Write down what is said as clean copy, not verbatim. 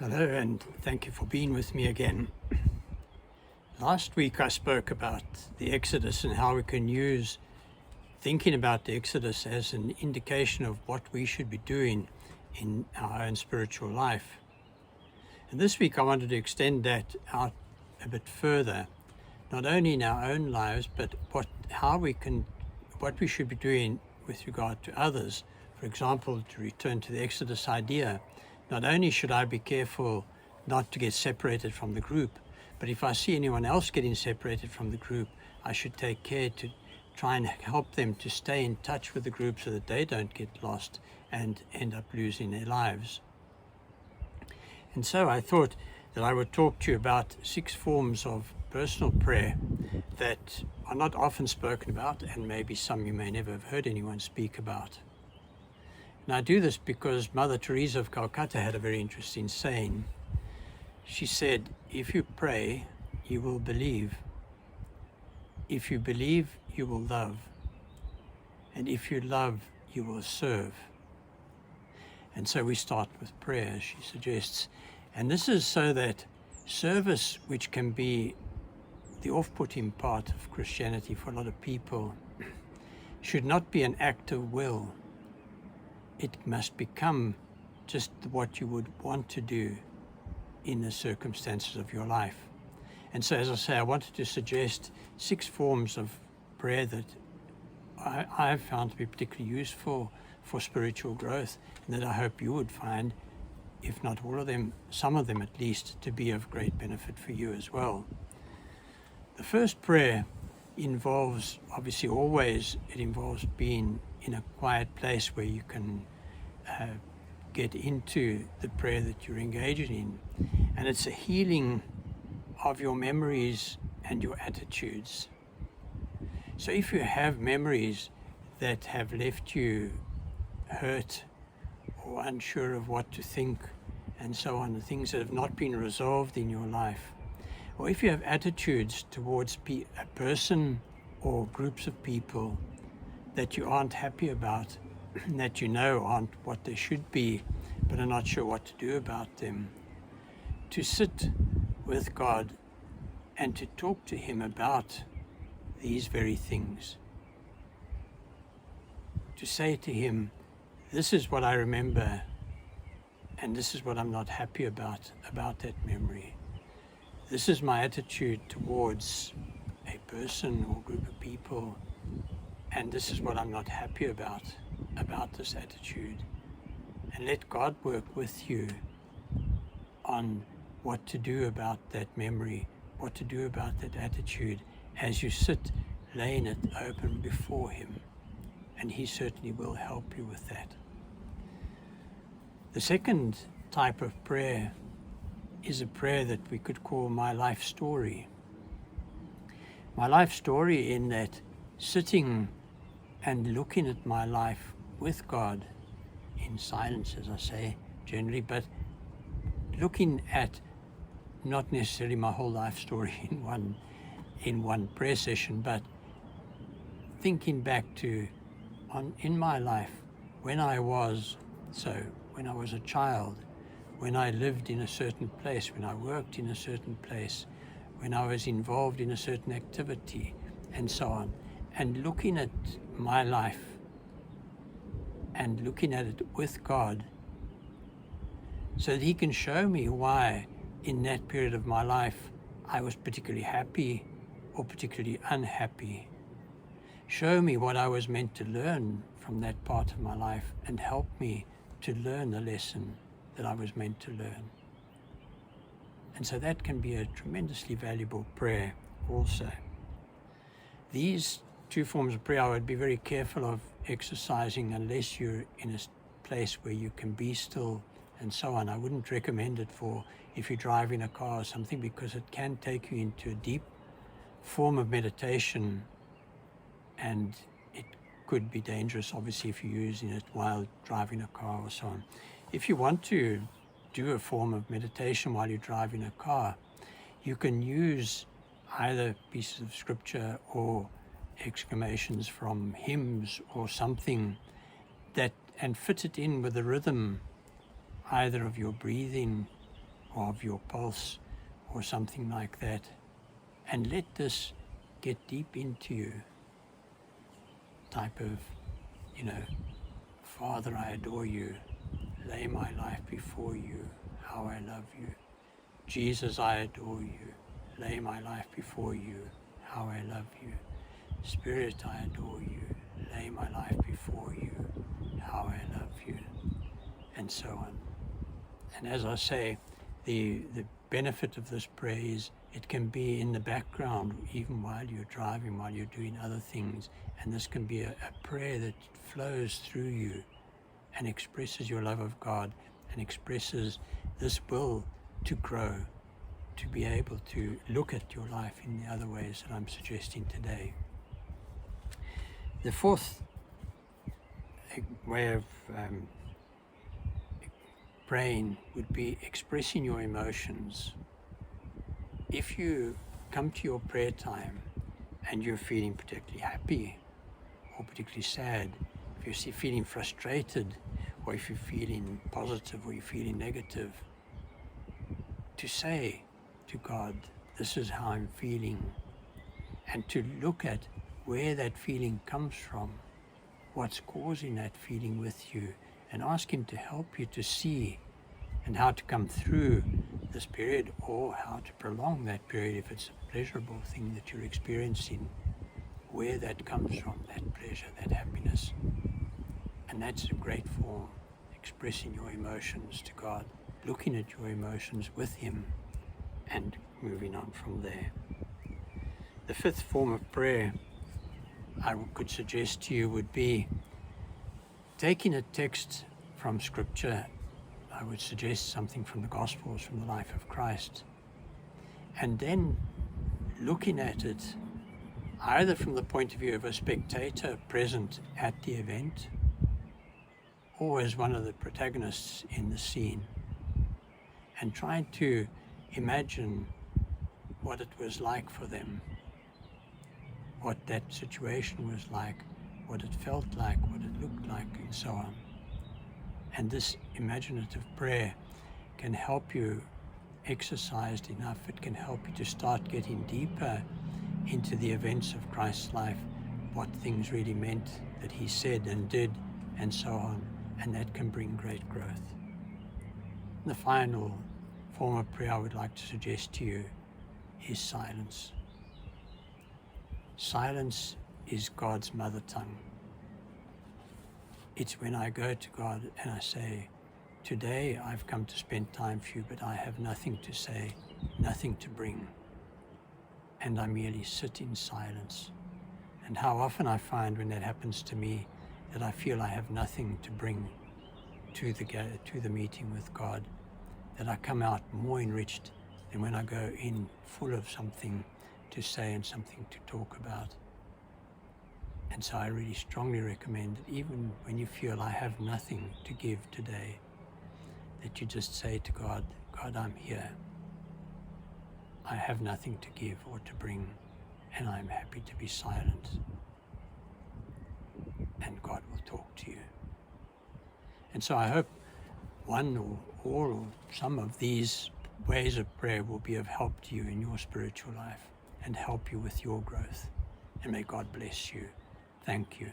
Hello, and thank you for being with me again. Last week I spoke about the Exodus and how we can use thinking about the Exodus as an indication of what we should be doing in our own spiritual life. And this week I wanted to extend that out a bit further, not only in our own lives, but what we should be doing with regard to others. For example, to return to the Exodus idea, not only should I be careful not to get separated from the group, but if I see anyone else getting separated from the group, I should take care to try and help them to stay in touch with the group so that they don't get lost and end up losing their lives. And so I thought that I would talk to you about 6 forms of personal prayer that are not often spoken about, and maybe some you may never have heard anyone speak about. And I do this because Mother Teresa of Calcutta had a very interesting saying. She said, if you pray, you will believe. If you believe, you will love. And if you love, you will serve. And so we start with prayer, she suggests. And this is so that service, which can be the off-putting part of Christianity for a lot of people, should not be an act of will. It must become just what you would want to do in the circumstances of your life. And so, as I say, I wanted to suggest 6 forms of prayer that I've found to be particularly useful for spiritual growth, and that I hope you would find, if not all of them, some of them at least, to be of great benefit for you as well. The first prayer involves, obviously always, it involves being in a quiet place where you can get into the prayer that you're engaging in. And it's a healing of your memories and your attitudes. So if you have memories that have left you hurt or unsure of what to think and so on, the things that have not been resolved in your life, or if you have attitudes towards a person or groups of people that you aren't happy about, that you know aren't what they should be, but are not sure what to do about them, to sit with God and to talk to Him about these very things. To say to Him, this is what I remember, and this is what I'm not happy about that memory. This is my attitude towards a person or group of people, and this is what I'm not happy about this attitude. And let God work with you on what to do about that memory, what to do about that attitude, as you sit laying it open before Him. And He certainly will help you with that. The second type of prayer is a prayer that we could call my life story. My life story, in that sitting and looking at my life with God in silence, as I say, generally, but looking at not necessarily my whole life story in one prayer session, but thinking back to in my life when I was a child, when I lived in a certain place, when I worked in a certain place, when I was involved in a certain activity, and so on, and looking at my life and looking at it with God, so that He can show me why in that period of my life I was particularly happy or particularly unhappy. Show me what I was meant to learn from that part of my life and help me to learn the lesson that I was meant to learn. And so that can be a tremendously valuable prayer also. These 2 forms of prayer I would be very careful of exercising unless you're in a place where you can be still and so on. I wouldn't recommend it for if you're driving a car or something, because it can take you into a deep form of meditation, and it could be dangerous, obviously, if you're using it while driving a car or so on. If you want to do a form of meditation while you're driving a car, you can use either pieces of scripture or exclamations from hymns or something and fit it in with the rhythm either of your breathing or of your pulse or something like that. And let this get deep into you. Type of, Father, I adore you. Lay my life before you. How I love you. Jesus, I adore you. Lay my life before you. How I love you. Spirit, I adore you. Lay my life before you. How I love you. And so on. And as I say, the benefit of this prayer is it can be in the background even while you're driving, while you're doing other things. And this can be a prayer that flows through you and expresses your love of God and expresses this will to grow, to be able to look at your life in the other ways that I'm suggesting today. The fourth way of praying would be expressing your emotions. If you come to your prayer time and you're feeling particularly happy or particularly sad, if you're feeling frustrated, or if you're feeling positive or you're feeling negative, to say to God, this is how I'm feeling, and to look at where that feeling comes from, what's causing that feeling with you, and ask Him to help you to see and how to come through this period, or how to prolong that period if it's a pleasurable thing that you're experiencing, where that comes from, that pleasure, that happiness. And that's a great form, expressing your emotions to God, looking at your emotions with Him, and moving on from there. The fifth form of prayer I could suggest to you would be taking a text from Scripture. I would suggest something from the Gospels, from the life of Christ, and then looking at it either from the point of view of a spectator present at the event, or as one of the protagonists in the scene, and trying to imagine what it was like for them, what that situation was like, what it felt like, what it looked like, and so on. And this imaginative prayer can help you, exercised enough, it can help you to start getting deeper into the events of Christ's life, what things really meant that He said and did, and so on. And that can bring great growth. The final form of prayer I would like to suggest to you is silence. Silence is God's mother tongue. It's when I go to God and I say, today I've come to spend time for you, but I have nothing to say, nothing to bring. And I merely sit in silence. And how often I find when that happens to me, that I feel I have nothing to bring to the meeting with God, that I come out more enriched than when I go in full of something to say and something to talk about. And so I really strongly recommend that even when you feel I have nothing to give today, that you just say to God, God, I'm here. I have nothing to give or to bring, and I'm happy to be silent. And God will talk to you. And so I hope one or all or some of these ways of prayer will be of help to you in your spiritual life and help you with your growth. And may God bless you. Thank you.